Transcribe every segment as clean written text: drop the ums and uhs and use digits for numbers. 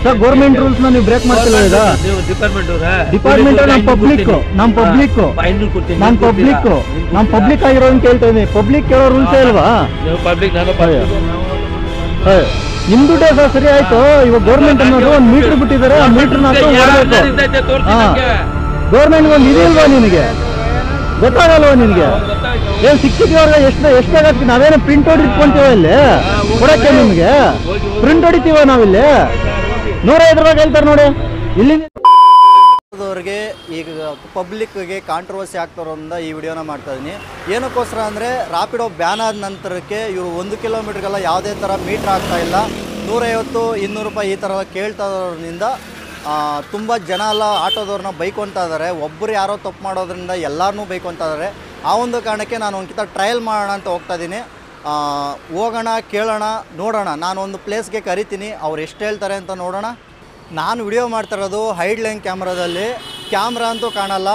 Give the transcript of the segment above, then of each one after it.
Sir government rules ನ ನೀವು break ಮಾಡ್ತಿಲ್ಲ ಈಗ ಡಿಪಾರ್ಟ್ಮೆಂಟ್ ನಮ್ ಪಬ್ಲಿಕ್ ಆಗಿರೋನ್ ಕೇಳ್ತಾ ಇದೀನಿ ಪಬ್ಲಿಕ್ ಕೇಳೋ ರೂಲ್ಸ್ ಇಲ್ವಾ ನಿಮ್ ದುಡ್ಡೇ ಸರ್ ಸರಿ ಆಯ್ತು ಇವಾಗ ಗೌರ್ಮೆಂಟ್ ಅನ್ನೋದು ಒಂದು ಮೀಟರ್ ಬಿಟ್ಟಿದ್ದಾರೆ ಆ ಮೀಟರ್ ಗೌರ್ಮೆಂಟ್ ಒಂದು ಇದೆಯಲ್ವಾ ನಿನಗೆ ಗೊತ್ತಾಗಲ್ವಾ ನಿನ್ಗೆ ಏನ್ ಶಿಕ್ಷಕಿಯವ್ರಿಗೆ ಎಷ್ಟಾಗತ್ತೆ ನಾವೇನೋ ಪ್ರಿಂಟ್ ಹೊಡಿ ಇಟ್ಕೊಂತೀವ ಇಲ್ಲಿ ಕೊಡಕ್ಕೆ ನಿಮ್ಗೆ ಪ್ರಿಂಟ್ ಹೊಡಿತೀವ ನಾವಿಲ್ಲಿ 105 ರೂಪಾಯಿ ಹೇಳ್ತಾರೆ ನೋಡಿ ಇಲ್ಲಿ ಈಗ ಪಬ್ಲಿಕ್ಗೆ ಕಾಂಟ್ರವರ್ಸಿ ಆಗ್ತಾರೋದ್ರಿಂದ ಈ ವಿಡಿಯೋನ ಮಾಡ್ತಾ ಇದ್ದೀನಿ ಏನಕ್ಕೋಸ್ಕರ ಅಂದರೆ ರಾಪಿಡೋ ಬ್ಯಾನ್ ಆದ ನಂತರಕ್ಕೆ ಇವರು 1 ಕಿಲೋಮೀಟರ್ಗೆಲ್ಲ ಯಾವುದೇ ಥರ ಮೀಟ್ರ್ ಆಗ್ತಾ ಇಲ್ಲ 150 200 ರೂಪಾಯಿ ಈ ಥರ ಕೇಳ್ತಾ ಇರೋದ್ರಿಂದ ತುಂಬ ಜನ ಎಲ್ಲ ಆಟೋದವ್ರನ್ನ ಬೈಕೊಳ್ತಾ ಇದ್ದಾರೆ ಒಬ್ಬರು ಯಾರೋ ತಪ್ಪು ಮಾಡೋದ್ರಿಂದ ಎಲ್ಲರನ್ನೂ ಬೈಕೊಳ್ತಾ ಇದ್ದಾರೆ ಆ ಒಂದು ಕಾರಣಕ್ಕೆ ನಾನು ಒಂದ್ಕಿಂತ ಟ್ರಯಲ್ ಮಾಡೋಣ ಅಂತ ಹೋಗ್ತಾ ಇದ್ದೀನಿ ಹೋಗೋಣ ಕೇಳೋಣ ನೋಡೋಣ ನಾನು ಒಂದು ಪ್ಲೇಸ್ಗೆ ಕರಿತೀನಿ ಅವ್ರು ಎಷ್ಟು ಹೇಳ್ತಾರೆ ಅಂತ ನೋಡೋಣ ನಾನು ವಿಡಿಯೋ ಮಾಡ್ತಿರೋದು ಹೈಡ್ ಲೈನ್ ಕ್ಯಾಮ್ರಾದಲ್ಲಿ ಕ್ಯಾಮ್ರಾ ಅಂತೂ ಕಾಣಲ್ಲ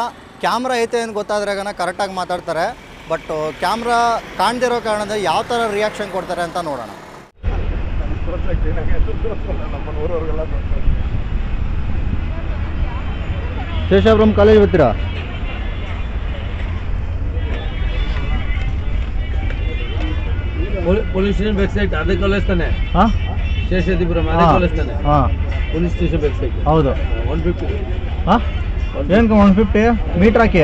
ಕ್ಯಾಮ್ರಾ ಐತೆ ಅಂತ ಗೊತ್ತಾದ್ರಾಗನ ಕರೆಕ್ಟಾಗಿ ಮಾತಾಡ್ತಾರೆ ಬಟ್ ಕ್ಯಾಮ್ರಾ ಕಾಣದಿರೋ ಕಾರಣದ ಯಾವ ಥರ ರಿಯಾಕ್ಷನ್ ಕೊಡ್ತಾರೆ ಅಂತ ನೋಡೋಣ ಶೇಷಾಪುರಂ ಕಾಲೇಜ್ ಬರ್ತೀರಾ ಪೊಲೀಸ್ ಸ್ಟೇಷನ್ ಬ್ಯಾಕ್ ಸೈಡ್ ಅದೇ ಕಾಲೇಜ್ ತಾನೆ ಶೇಷಾದ್ರಿಪುರಂ ಅದೇ ಕಾಲೇಜ್ ತಾನೆ ಪೊಲೀಸ್ ಸ್ಟೇಷನ್ ಬ್ಯಾಕ್ ಸೈಡ್ ಹೌದು 150 ಏನಕ್ಕೆ 150 ಮೀಟರ್ ಹಾಕಿ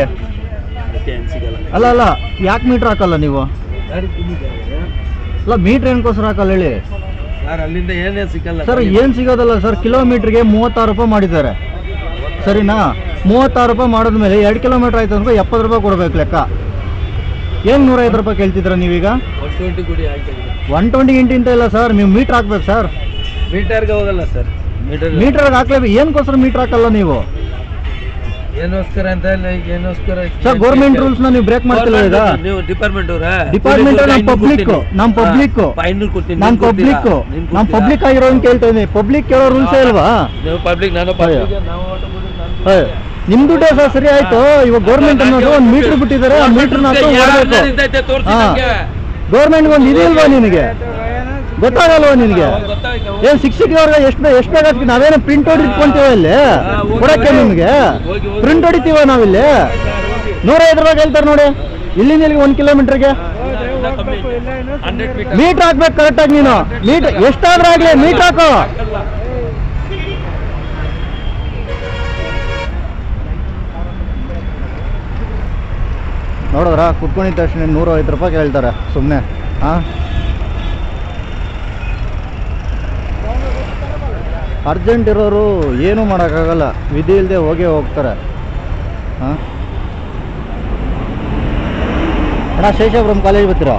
ಅಲ್ಲ ಯಾಕೆ ಮೀಟರ್ ಹಾಕಲ್ಲ ನೀವು ಅಲ್ಲ ಮೀಟರ್ ಏನಕ್ಕೋಸ್ಕರ ಹಾಕಲ್ಲ ಹೇಳಿ ಸರ್ ಅಲ್ಲಿಂದ ಏನೇ ಸಿಗಲ್ಲ ಸರ್ ಏನು ಸಿಗೋದಲ್ಲ ಸರ್ ಕಿಲೋಮೀಟರ್ಗೆ 36 ರೂಪಾಯಿ ಮಾಡಿದ್ದಾರೆ ಸರಿನಾ 36 ರೂಪಾಯಿ ಮಾಡಿದ್ಮೇಲೆ 2 ಕಿಲೋಮೀಟರ್ ಆಯ್ತು ಅಂದ್ರೆ 70 ರೂಪಾಯಿ ಕೊಡ್ಬೇಕು ಲೆಕ್ಕ ಏನು 105 ರೂಪಾಯಿ ಕೇಳ್ತಿದ್ರ ನೀವೀಗ 120 ಗಂಟೆ ಇಲ್ಲ ಸರ್ ನೀವು ಮೀಟರ್ ಹಾಕ್ಬೇಕು ಸರ್ ಮೀಟರ್ಗೆ ಹೋಗಲ್ಲ ಸರ್ ಮೀಟರ್ಗೆ ಹಾಕ್ಲೇಬೇಕು ಏನಕ್ಕೋಸ್ಕರ ಮೀಟರ್ ಹಾಕಲ್ಲ ನೀವು ಏನೋಸ್ಕರ ಅಂತ ಏನೋಸ್ಕರ ಸರ್ ಗೌರ್ಮೆಂಟ್ ರೂಲ್ಸ್ ನ ನೀವು ಬ್ರೇಕ್ ಮಾಡ್ತಿಲ್ಲ ಈಗ ನೀವು ಡಿಪಾರ್ಟ್ಮೆಂಟ್ ನಮ್ ಪಬ್ಲಿಕ್ ಆಗಿರೋನ್ ಕೇಳ್ತಾ ಇದೀನಿ ಪಬ್ಲಿಕ್ ಕೇಳೋ ರೂಲ್ಸ್ ಇಲ್ವಾ ನಿಮ್ ದುಡ್ಡೇ ಸರ್ ಸರಿ ಆಯ್ತು ಇವಾಗ ಗೌರ್ಮೆಂಟ್ ಅನ್ನೋದು ಒಂದು ಮೀಟರ್ ಬಿಟ್ಟಿದ್ದಾರೆ ಆ ಮೀಟರ್ ಗೌರ್ಮೆಂಟ್ ಒಂದು ಇದೆಯಲ್ವಾ ನಿನಗೆ ಗೊತ್ತಾಗಲ್ವಾ ನಿನ್ಗೆ ಏನ್ ಶಿಕ್ಷಕಿಯವ್ರಿಗೆ ಎಷ್ಟಾಗತ್ತೆ ನಾವೇನೋ ಪ್ರಿಂಟ್ ಹೊಡಿ ಇಟ್ಕೊಂತೀವ ಇಲ್ಲಿ ಕೊಡಕ್ಕೆ ನಿಮ್ಗೆ ಪ್ರಿಂಟ್ ಹೊಡಿತೀವ ನಾವಿಲ್ಲಿ 105 ರೂಪಾಯಿ ಹೇಳ್ತಾರೆ ನೋಡಿ ಇಲ್ಲಿಂದ ಇಲ್ಲಿಗೆ 1 ಕಿಲೋಮೀಟರ್ಗೆ ಮೀಟರ್ ಹಾಕ್ಬೇಕು ಕರೆಕ್ಟಾಗಿ ನೀನು ಮೀಟರ್ ಎಷ್ಟಾದ್ರೂ ಆಗ್ಲಿ ಮೀಟರ್ ಹಾಕೋ ನೋಡಿದ್ರ ಕುತ್ಕೊಂಡಿದ್ದ ತಕ್ಷಣ 105 ರೂಪಾಯಿ ಹೇಳ್ತಾರೆ ಸುಮ್ಮನೆ ಅರ್ಜೆಂಟ್ ಇರೋರು ಏನೂ ಮಾಡೋಕ್ಕಾಗಲ್ಲ ವಿಧಿ ಇಲ್ಲದೆ ಹೋಗ್ತಾರೆ ಅಣ್ಣ ಶೇಷಾಪುರಂ ಕಾಲೇಜ್ ಬರ್ತೀರಾ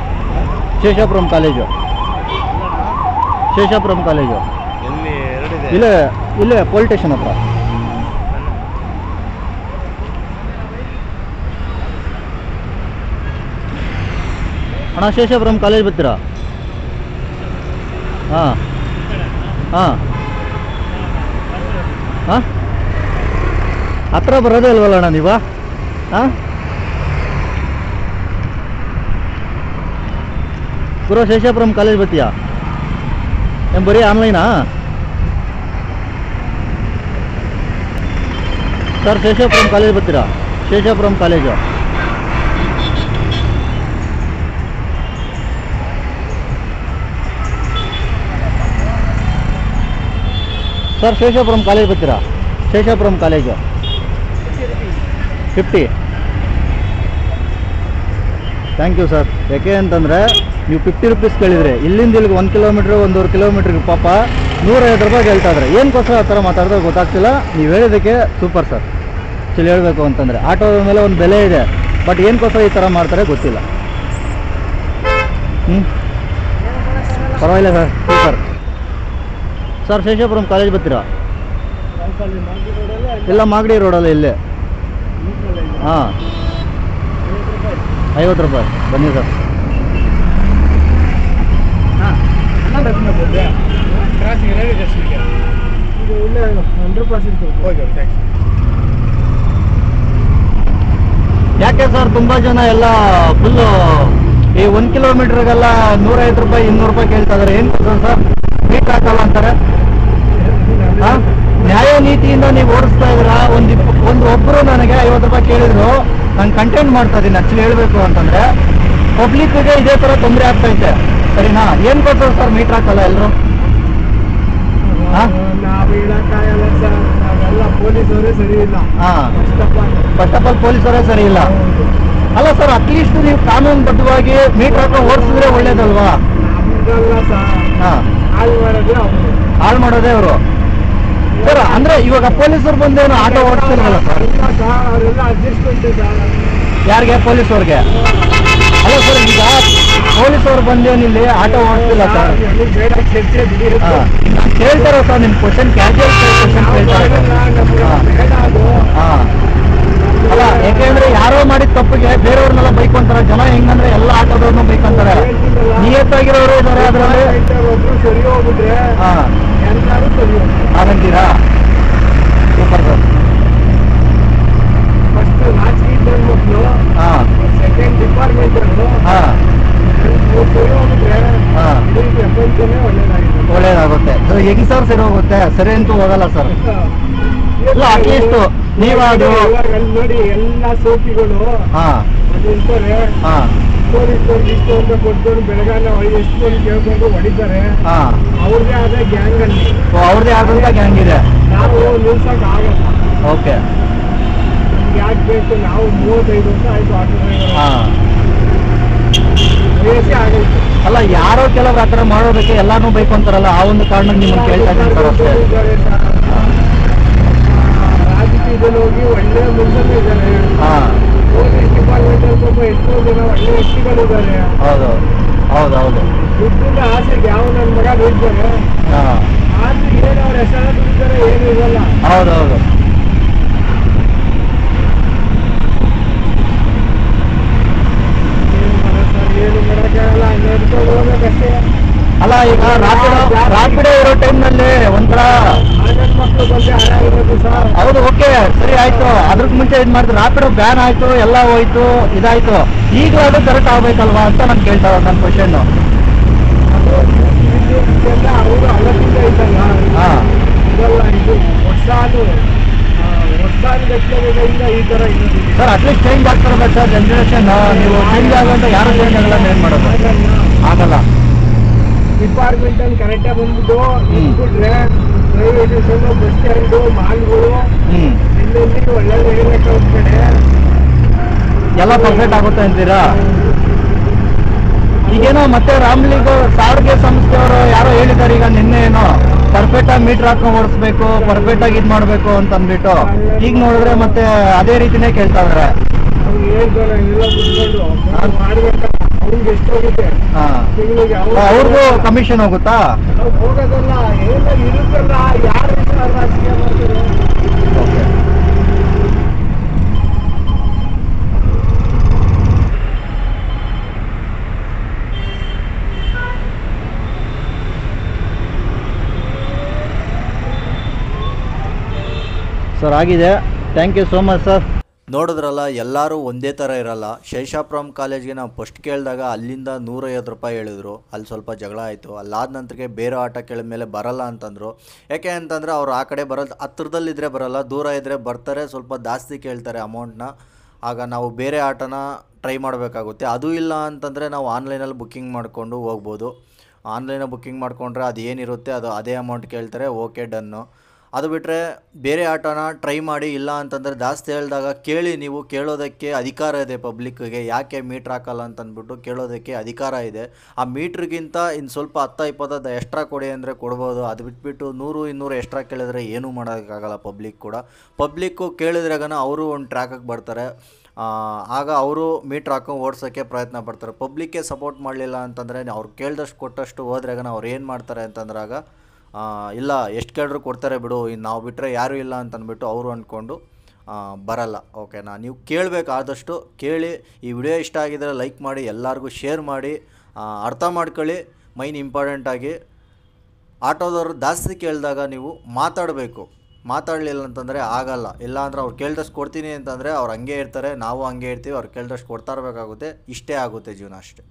ಶೇಷಾಪುರಂ ಕಾಲೇಜು ಇಲ್ಲೇ ಪೊಲೀಸ್ ಸ್ಟೇಷನ್ ಹತ್ರ ಅಣ್ಣ ಶೇಷಾಪುರಂ ಕಾಲೇಜ್ ಬರ್ತೀರಾ ಹತ್ರ ಬರೋದೇ ಇಲ್ವಲ್ಲ ಅಣ್ಣ ನೀವು ಪೂರ ಶೇಷಾಪುರಂ ಕಾಲೇಜ್ ಬರ್ತೀಯಾ ಏನು ಬರೀ ಆನ್ಲೈನಾ ಸರ್ ಶೇಷಾಪುರಂ ಕಾಲೇಜ್ ಬರ್ತೀರಾ ಶೇಷಾಪುರಂ ಕಾಲೇಜು ಸರ್ ಶೇಷಾಪುರಂ ಕಾಲೇಜ್ ಬರ್ತೀರಾ ಶೇಷಾಪುರಂ ಕಾಲೇಜು 50 ಥ್ಯಾಂಕ್ ಯು ಸರ್ ಯಾಕೆ ಅಂತಂದರೆ ನೀವು 50 ರೂಪೀಸ್ ಕೇಳಿದರೆ ಇಲ್ಲಿಂದ ಇಲ್ಲಿಗೆ 1 ಕಿಲೋಮೀಟ್ರ್ 1.5 ಕಿಲೋಮೀಟ್ರಿಗೆ ಪಾಪ 105 ರೂಪಾಯಿ ಕೇಳ್ತಾ ಇದ್ದಾರೆ ಏನಕ್ಕೋಸ್ಕರ ಆ ಥರ ಮಾತಾಡಿದ್ರೆ ಗೊತ್ತಾಗ್ತಿಲ್ಲ ನೀವು ಹೇಳಿದ್ದಕ್ಕೆ ಸೂಪರ್ ಸರ್ ಆ್ಯಕ್ಚುಲಿ ಹೇಳಬೇಕು ಅಂತಂದರೆ ಆಟೋದ ಮೇಲೆ ಒಂದು ಬೆಲೆ ಇದೆ ಬಟ್ ಏನಕ್ಕೋಸ್ಕರ ಈ ಥರ ಮಾಡ್ತಾರೆ ಗೊತ್ತಿಲ್ಲ ಪರವಾಗಿಲ್ಲ ಸರ್ ಸೂಪರ್ ಸರ್ ಶೇಷಾಪುರಂ ಕಾಲೇಜ್ ಬರ್ತೀರಾ ಇಲ್ಲ ಮಾಗಡಿ ರೋಡಲ್ಲ ಇಲ್ಲೇ 50 ರೂಪಾಯಿ ಬನ್ನಿ ಸರ್ ಯಾಕೆ ಸರ್ ತುಂಬ ಜನ ಎಲ್ಲ ಫುಲ್ಲು ಈ 1 ಕಿಲೋಮೀಟರ್ಗೆಲ್ಲ 105 ರೂಪಾಯಿ 200 ರೂಪಾಯಿ ಕೇಳ್ತಾ ಇದಾರೆ ಏನು ಸರ್ ಮೀಟ್ ಹಾಕಲ್ಲ ಅಂತಾರೆ ನೀವು ಓಡಿಸ್ತಾ ಇದ್ರ ಒಬ್ಬರು ನನಗೆ 50 ರೂಪಾಯಿ ಕೇಳಿದ್ರು, ನಾನು ಕಂಟೆಂಟ್ ಮಾಡ್ತಾ ಇದ್ದೀನಿ ಆಕ್ಚುಲಿ ಹೇಳ್ಬೇಕು ಅಂತಂದ್ರೆ ಪಬ್ಲಿಕ್ಗೆ ಇದೇ ತರ ತೊಂದರೆ ಆಗ್ತೈತೆ, ಸರಿನಾ? ಏನ್ ಕೊಡ್ತಾರೆ ಸರ್ ಮೀಟರ್ ಹಾಕಲ್ಲ ಎಲ್ಲರೂ? ನಾವು ಹೇಳಕ್ಕಾಗಲ್ಲ ಸರ್, ನಾವೆಲ್ಲ ಪೊಲೀಸವರೇ ಸರಿ ಇಲ್ಲ. ಫಸ್ಟ್ ಆಫ್ ಆಲ್ ಪೊಲೀಸರೇ ಸರಿ ಇಲ್ಲ. ಅಲ್ಲ ಸರ್, ಅಟ್ಲೀಸ್ಟ್ ನೀವು ಕಾನೂನುಬದ್ಧವಾಗಿ ಮೀಟರ್ ಹಾಕೊಂಡು ಓಡಿಸಿದ್ರೆ ಒಳ್ಳೇದಲ್ವಾ? ನಮ್ದಲ್ಲ ಸರ್, ಹಾಳು ಮಾಡೋದೇ ಅವರು ಸರ್. ಅಂದ್ರೆ ಇವಾಗ ಪೊಲೀಸರು ಬಂದೇನು ಆಟೋ ಓಡಿಸ್ತಿಲ್ವಲ್ಲ ಸರ್? ಅವರೆಲ್ಲ ಅಡ್ಜಸ್ಟ್ಮೆಂಟ್ ಸರ್. ಯಾರಿಗೆ? ಪೊಲೀಸವ್ರಿಗೆ? ಅಲ್ಲ ಸರ್, ಈಗ ಪೊಲೀಸವ್ರು ಬಂದೇನು ಇಲ್ಲಿ ಆಟೋ ಓಡಿಸ್ತಿಲ್ಲ ಸರ್? ಕೇಳ್ತಾರ ಸರ್ ನಿಮ್ ಕ್ವಶನ್, ಕ್ಯಾಶುಯಲ್ ಕ್ವಶನ್ ಕೇಳ್ತಾರೆ. ಅಲ್ಲ, ಯಾಕೆಂದ್ರೆ ಯಾರೋ ಮಾಡಿದ ತಪ್ಪಿಗೆ ಬೇರೆಯವ್ರನ್ನೆಲ್ಲ ಬೈಕೊಂತಾರೆ ಜನ. ಹೆಂಗಂದ್ರೆ ಎಲ್ಲ ಆಟೋದವ್ರನ್ನ ಬೈಕೊಂತಾರೆ. ನಿಯತ್ತಾಗಿರೋರು ಇದಾರೆ ಅದ್ರಲ್ಲಿ. ಸರಿ ಹೋಗ್ಬಿಟ್ರೆ ಎಲ್ಲರೂ ಸರಿ ಹಾಗಂತೀರಾ? Super sir. ಫಸ್ಟ್ ರಾಜಕೀಯ ಮಕ್ಕಳು, ಸೆಕೆಂಡ್ ಡಿಪಾರ್ಟ್ಮೆಂಟ್ ಸರಿ ಹೋಗ್ಬಿಟ್ರೆ ಪ್ರಪಂಚನೇ ಒಳ್ಳೇದಾಗುತ್ತೆ. ಹೆಂಗ್ ಸರ್ ಸರಿ ಹೋಗುತ್ತೆ? ಸರಿ ಅಂತೂ ಹೋಗಲ್ಲ ಸರ್. ಇಲ್ಲ, ಅಟ್ಲೀಸ್ಟ್ ನೀವಾದ್ರು ನೋಡಿ ಎಲ್ಲ ಸೋಪಿಗಳು ನಿಲ್ತಾರೆ. ಪೊಲೀಸರು ಇಷ್ಟು ಅಂತ ಕೊಟ್ಕೊಂಡು ಬೆಳಗಾನ ಎಷ್ಟು ಮಂದಿ ಕೇಳ್ಕೊಂಡು ಹೊಡಿತಾರೆ. ಅವ್ರದೇ ಆದ ಗ್ಯಾಂಗ್ ಅಲ್ಲಿ, ಅವ್ರದೇ ಆದಂತ ಗ್ಯಾಂಗ್ ಇದೆ. ನಾವು ನಿಲ್ಸಕ್ ಆಗಲ್ಲ. ಓಕೆ, ನಮ್ಗೆ ಯಾಕೆ ಬೇಕು? ನಾವು 35 ವರ್ಷ ಆಯ್ತು ಆಟೋ ವಯಸ್ಸೇ ಆಗೈತೆ. ಅಲ್ಲ, ಯಾರೋ ಕೆಲವ್ರು ಆತರ ಮಾಡೋದಕ್ಕೆ ಎಲ್ಲಾನು ಬೈಕೊಂತಾರಲ್ಲ, ಆ ಒಂದು ಕಾರಣಕ್ಕೆ ನಿಮ್ಮನ್ನು ಕೇಳ್ತಾ ಇದ್ದೀನಿ ಸರ್ ಅಷ್ಟೇ. ರಾಜಕೀಯದಲ್ಲಿ ಹೋಗಿ ಒಳ್ಳೆ ಮನುಷ್ಯರು ಇದ್ದಾರೆ. ಪೊಲೀಸ್ ಡಿಪಾರ್ಟ್ಮೆಂಟ್ ಅಲ್ಲಿ ಸ್ವಲ್ಪ ಎಷ್ಟೋ ಜನ ಒಳ್ಳೆ ವ್ಯಕ್ತಿಗಳಿದ್ದಾರೆ. ಹೌದು ಹೌದು ಹೌದು. ದುಡ್ಡಿನ ಆಸೆಗೆ ಯಾವ ನನ್ನ ಮಗ ದುಡ್ತಾರೆ, ಆದ್ರೆ ಏನು ಅವ್ರ ಹೆಸರು ದುಡಿತಾರೆ, ಏನು ಇರಲ್ಲ. ಹೌದೌದು. ಏನು ಮಾಡಕ್ಕಾಗಲ್ಲ, ನಡ್ಕೊಂಡು ಹೋಗ್ಬೇಕಷ್ಟೇ. ಅಲ್ಲ, ಈಗ ರಾಪಿಡೋ ಇರೋ ಟೈಮ್ ನಲ್ಲಿ ಒಂಥರ ಮಕ್ಕಳು ಬಂದು ಹಾಳಾಗಿರೋದು ಸರ್. ಹೌದು, ಓಕೆ ಸರಿ ಆಯ್ತು. ಅದ್ರಕ್ ಮುಂಚೆ ಇದ್ ಮಾಡಿದ್ರು, ರಾಪಿಡೋ ಬ್ಯಾನ್ ಆಯ್ತು, ಎಲ್ಲ ಹೋಯ್ತು, ಇದಾಯ್ತು. ಈಗಲೂ ಅದು ಕರೆಕ್ಟ್ ಆಗ್ಬೇಕಲ್ವಾ ಅಂತ ನಾನು ಕೇಳ್ತಾ ಇರೋದು ನನ್ನ ಕ್ವಶನ್. ಅವರು ಅವತ್ತಿಂದ ಇದ್ದಲ್ಲ, ಇದಲ್ಲ, ಇದು ಹೊಸಾದಿಂದ ಈ ತರ ಇರೋದು ಸರ್. ಅಟ್ಲೀಸ್ಟ್ ಚೇಂಜ್ ಆಗ್ತಿರ್ಬೇಕು ಸರ್ ಜನರೇಷನ್. ನೀವು ಚೇಂಜ್ ಆಗುವಂತ ಯಾರು ಚೇಂಜ್ ಆಗಲ್ಲ, ಏನ್ ಮಾಡೋದು ಆಗಲ್ಲ. ಡಿಪಾರ್ಟ್ಮೆಂಟ್ ಅಲ್ಲಿ ಕರೆಕ್ಟಾಗಿ ಬಂದ್ಬಿಟ್ಟು ನಿಂತ್ಬಿಟ್ರೆ ರೈಲ್ವೆ ಸ್ಟೇಷನ್, ಬಸ್ ಸ್ಟ್ಯಾಂಡು, ಮಾಲ್ಗಳು ಎಲ್ಲೆಲ್ಲಿ ಒಳ್ಳೆ ಕಡೆ ಎಲ್ಲ ಪರ್ಫೆಕ್ಟ್ ಆಗುತ್ತೆ ಅಂತೀರಾ? ಈಗೇನೋ ಮತ್ತೆ ರಾಮ್ಲಿಗೋ ಸಾರಿಗೆ ಸಂಸ್ಥೆಯವರು ಯಾರೋ ಹೇಳಿದ್ದಾರೆ ಈಗ ನಿನ್ನೆ, ಏನೋ ಪರ್ಫೆಕ್ಟ್ ಆಗಿ ಮೀಟರ್ ಹಾಕೊಂಡು ಓಡಿಸ್ಬೇಕು, ಪರ್ಫೆಕ್ಟ್ ಆಗಿ ಇದ್ ಮಾಡ್ಬೇಕು ಅಂತ ಅಂದ್ಬಿಟ್ಟು. ಈಗ ನೋಡಿದ್ರೆ ಮತ್ತೆ ಅದೇ ರೀತಿನೇ ಕೇಳ್ತಾ ಇದಾರೆ. ಅವ್ರಿಗೆ ಎಷ್ಟು ಹೋಗುತ್ತೆ? ಅವ್ರಿಗೂ ಕಮಿಷನ್ ಹೋಗುತ್ತಾ? ಹೋಗೋದಲ್ಲ, ಎಲ್ಲ ಇರುತ್ತಲ್ಲ, ಯಾರು ರಾಜಕೀಯ ಮಾಡ್ತಾರೆ. ಸರ್ ಆಗಿದೆ. Thank you so much sir. ನೋಡಿದ್ರಲ್ಲ, ಎಲ್ಲರೂ ಒಂದೇ ಥರ ಇರಲ್ಲ. ಶೇಷಾಪುರಂ ಕಾಲೇಜ್ಗೆ ನಾವು ಫಸ್ಟ್ ಕೇಳಿದಾಗ ಅಲ್ಲಿಂದ 150 ರೂಪಾಯಿ ಹೇಳಿದ್ರು. ಅಲ್ಲಿ ಸ್ವಲ್ಪ ಜಗಳ ಆಯಿತು. ಅಲ್ಲಾದ ನಂತರಕ್ಕೆ ಬೇರೆ ಆಟ ಕೇಳಿದ ಮೇಲೆ ಬರಲ್ಲ ಅಂತಂದರು. ಯಾಕೆ ಅಂತಂದರೆ ಅವ್ರು ಆ ಕಡೆ ಬರೋದು ಹತ್ರದಲ್ಲಿದ್ದರೆ ಬರಲ್ಲ, ದೂರ ಇದ್ದರೆ ಬರ್ತಾರೆ, ಸ್ವಲ್ಪ ಜಾಸ್ತಿ ಕೇಳ್ತಾರೆ ಅಮೌಂಟ್ನ. ಆಗ ನಾವು ಬೇರೆ ಆಟನ ಟ್ರೈ ಮಾಡಬೇಕಾಗುತ್ತೆ. ಅದು ಇಲ್ಲ ಅಂತಂದರೆ ನಾವು ಆನ್ಲೈನಲ್ಲಿ ಬುಕ್ಕಿಂಗ್ ಮಾಡಿಕೊಂಡು ಹೋಗ್ಬೋದು. ಆನ್ಲೈನಲ್ಲಿ ಬುಕ್ಕಿಂಗ್ ಮಾಡಿಕೊಂಡ್ರೆ ಅದು ಏನಿರುತ್ತೆ ಅದು ಅದೇ ಅಮೌಂಟ್ ಕೇಳ್ತಾರೆ. ಓಕೆ, ಡನ್ನು. ಅದು ಬಿಟ್ಟರೆ ಬೇರೆ ಆಟೋನ ಟ್ರೈ ಮಾಡಿ. ಇಲ್ಲ ಅಂತಂದರೆ ಜಾಸ್ತಿ ಹೇಳಿದಾಗ ಕೇಳಿ. ನೀವು ಕೇಳೋದಕ್ಕೆ ಅಧಿಕಾರ ಇದೆ ಪಬ್ಲಿಕ್ಕಿಗೆ. ಯಾಕೆ ಮೀಟ್ರ್ ಹಾಕಲ್ಲ ಅಂತಂದ್ಬಿಟ್ಟು ಕೇಳೋದಕ್ಕೆ ಅಧಿಕಾರ ಇದೆ. ಆ ಮೀಟ್ರಿಗಿಂತ ಇನ್ನು ಸ್ವಲ್ಪ 10-20 ಎಕ್ಸ್ಟ್ರಾ ಕೊಡಿ ಅಂದರೆ ಕೊಡ್ಬೋದು. ಅದು ಬಿಟ್ಬಿಟ್ಟು 100-200 ಎಕ್ಸ್ಟ್ರಾ ಕೇಳಿದ್ರೆ ಏನೂ ಮಾಡೋಕ್ಕಾಗಲ್ಲ. ಪಬ್ಲಿಕ್ಕು ಕೇಳಿದ್ರಾಗನ ಅವರು ಒಂದು ಟ್ರ್ಯಾಕಿಗೆ ಬರ್ತಾರೆ. ಆಗ ಅವರು ಮೀಟ್ರ್ ಹಾಕೊಂಡು ಓಡಿಸೋಕ್ಕೆ ಪ್ರಯತ್ನ ಪಡ್ತಾರೆ. ಪಬ್ಲಿಕ್ಗೆ ಸಪೋರ್ಟ್ ಮಾಡಲಿಲ್ಲ ಅಂತಂದರೆ ಅವ್ರು ಕೇಳಿದಷ್ಟು ಕೊಟ್ಟಷ್ಟು ಹೋದ್ರಾಗನ ಅವ್ರು ಏನು ಮಾಡ್ತಾರೆ ಅಂತಂದ್ರಾಗ ಇಲ್ಲ, ಎಷ್ಟು ಕೇಳಿದ್ರು ಕೊಡ್ತಾರೆ ಬಿಡು, ಇನ್ನು ನಾವು ಬಿಟ್ಟರೆ ಯಾರೂ ಇಲ್ಲ ಅಂತಂದ್ಬಿಟ್ಟು ಅವರು ಅಂದ್ಕೊಂಡು ಬರಲ್ಲ. ಓಕೆನಾ? ನೀವು ಕೇಳಬೇಕು, ಆದಷ್ಟು ಕೇಳಿ. ಈ ವಿಡಿಯೋ ಇಷ್ಟ ಆಗಿದ್ರೆ ಲೈಕ್ ಮಾಡಿ, ಎಲ್ಲರಿಗೂ ಶೇರ್ ಮಾಡಿ. ಅರ್ಥ ಮಾಡ್ಕೊಳ್ಳಿ. ಮೈನ್ ಇಂಪಾರ್ಟೆಂಟಾಗಿ ಆಟೋದವರು ಜಾಸ್ತಿ ಕೇಳಿದಾಗ ನೀವು ಮಾತಾಡಬೇಕು. ಮಾತಾಡಲಿಲ್ಲ ಅಂತಂದರೆ ಆಗಲ್ಲ. ಇಲ್ಲ ಅಂದರೆ ಅವ್ರು ಕೇಳಿದಷ್ಟು ಕೊಡ್ತೀನಿ ಅಂತಂದರೆ ಅವ್ರು ಹಂಗೆ ಇರ್ತಾರೆ, ನಾವು ಹಂಗೆ ಇರ್ತೀವಿ. ಅವ್ರು ಕೇಳಿದಷ್ಟು ಕೊಡ್ತಾ ಇರಬೇಕಾಗುತ್ತೆ. ಇಷ್ಟೇ ಆಗುತ್ತೆ ಜೀವನ ಅಷ್ಟೇ.